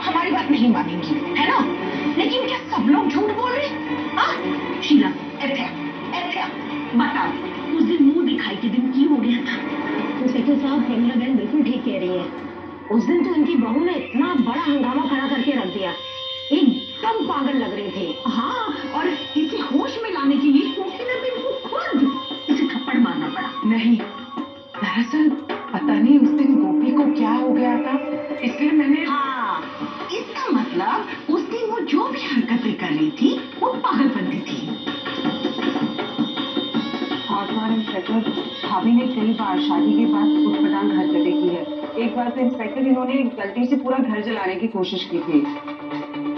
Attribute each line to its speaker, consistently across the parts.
Speaker 1: हमारी बात नहीं मानेंगी, है ना? लेकिन क्या सब लोग झूठ बोल रहे हैं? हाँ? शीला, ऐसे बताओ, उस दिन मुंह दिखाई के दिन की हो गया था?
Speaker 2: इंस्पेक्टर साहब, प्रमिला बहन बिल्कुल ठीक कह रही है। उस दिन तो इनकी बहू ने इतना बड़ा हंगामा खड़ा करके रख दिया, एकदम पागल लग रही थी।
Speaker 1: हाँ, और इसे होश में लाने के लिए कोकिला बेन को खुद इसे थप्पड़ मारना पड़ा।
Speaker 3: नहीं, दरअसल पता नहीं उस दिन गोपी को क्या हो गया था, इसलिए मैंने।
Speaker 1: हाँ, इसका मतलब उस दिन वो जो भी हरकतें कर रही थी वो पागलपंती थी।
Speaker 3: इंस्पेक्टर, भाभी ने कई बार शादी के बाद उटपटांग हरकतें की है। एक बार तो इंस्पेक्टर इन्होंने गलती से पूरा घर जलाने की कोशिश की थी।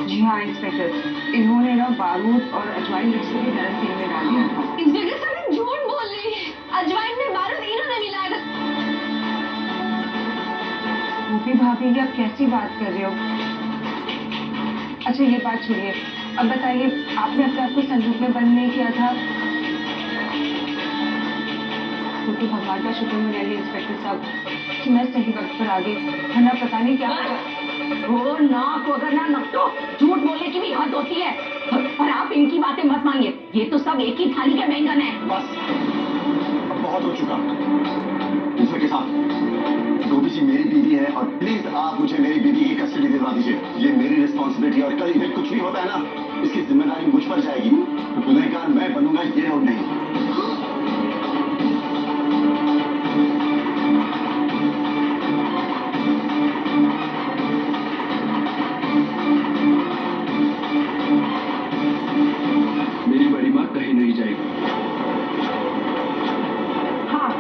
Speaker 3: जी हाँ इंस्पेक्टर, इन्होंने ना बारूद और अजवाइन मिक्स करके गलत तेल में डाल दिया था।
Speaker 2: इंस्पेक्टर साहब झूठ बोल रही है, अजवाइन में बारूद इन्होंने मिलाया था।
Speaker 3: गोपी भाभी, ये आप कैसी बात कर रहे हो? अच्छा ये बात छोड़िए, अब बताइए आपने अपने आप को संदूक में बंद नहीं किया था? तो भगवान का शुक्र मनाइए इंस्पेक्टर साहब कि मैं सही वक्त पर आ गई, वरना पता नहीं क्या
Speaker 1: वो नाक वगैरह ना नक तो झूठ बोलने की भी हद होती है। पर आप इनकी बातें मत मानिए, ये तो सब एक ही थाली के बैंगन है।
Speaker 4: बस, अब बहुत हो चुका। इंस्पेक्टर साहब, गोपी जी मेरी बीवी है और प्लीज आप मुझे मेरी बीवी की कस्टडी दिलवा दीजिए। ये मेरी रिस्पॉन्सिबिलिटी और कल इन्हें कुछ भी होता है ना, इसकी जिम्मेदारी मुझ पर जाएगी। तो गुनहगार मैं बनूंगा, ये और नहीं।
Speaker 5: मेरी बड़ी माँ कहीं नहीं जाएगी।
Speaker 3: हाँ,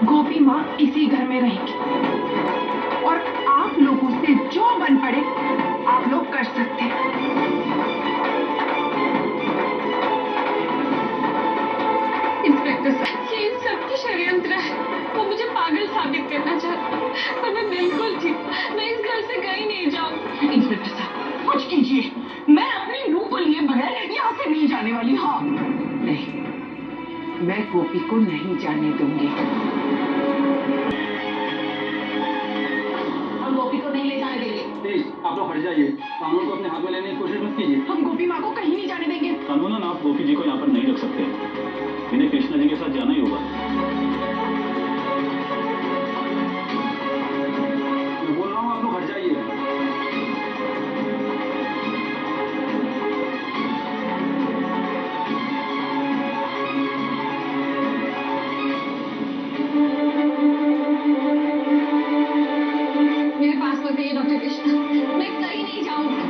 Speaker 3: गोपी माँ इसी घर में रहेगी और आप लोगों से जो बन पड़े आप लोग कर सकते हैं। इंस्पेक्टर साहब, ये इन सबकी षड्यंत्र है। वो मुझे पागल साबित करना चाहता है, पर मैं बिल्कुल ठीक, मैं इस घर से कहीं नहीं जाऊँ।
Speaker 1: इंस्पेक्टर साहब कुछ कीजिए, मैं अपनी रूह को लिए बगैर यहाँ से नहीं जाने वाली। हाँ
Speaker 3: नहीं, मैं गोपी को नहीं जाने दूंगी।
Speaker 1: हम गोपी को नहीं ले जाने देंगे।
Speaker 5: प्लीज आप लोग हट जाइए, कानून को अपने हाथ में लेने की कोशिश मत कीजिए।
Speaker 1: हम गोपी माँ को कहीं नहीं जाने देंगे।
Speaker 5: कानूनन आप गोपी जी को यहाँ पर नहीं रख सकते, इन्हें कृष्णा जी के साथ जाना ही होगा। मैं बोल रहा हूँ आप लोग हट जाइए।
Speaker 2: मेरे पास मत आइए डॉक्टर कृष्णा, मैं कहीं नहीं जाऊंगी।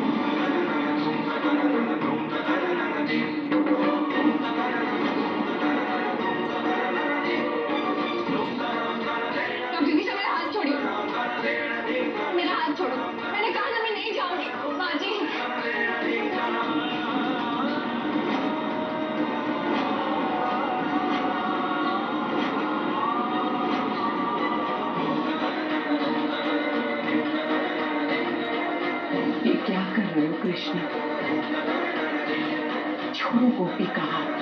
Speaker 2: डॉक्टर कृष्णा मेरा हाथ छोड़िए, मेरा हाथ छोड़ो, मैंने कहा ना मैं नहीं जाऊंगी। बाजी,
Speaker 3: ये क्या कर रहे हो कृष्ण? छोड़ो गोपी का हाथ।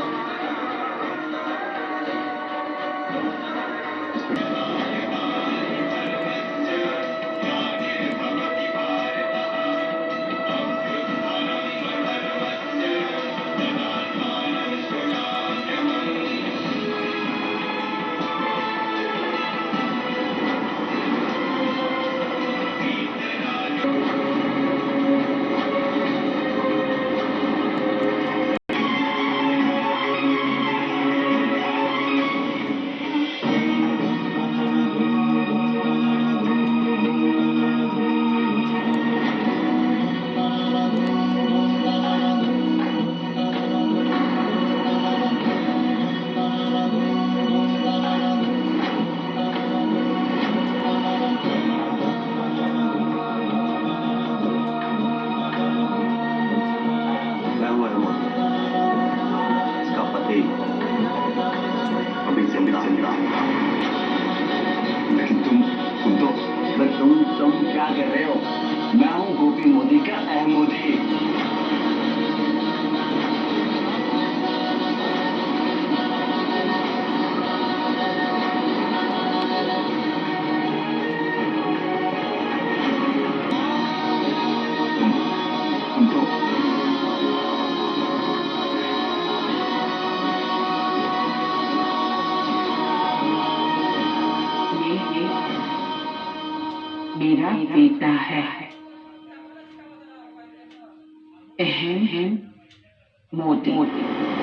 Speaker 4: अभी से मिला लेकिन तुम क्या कर रहे हो? मैं हूँ गोपी मोदी का अहमोदी।
Speaker 3: मेरा बेटा है। अहम मोदी।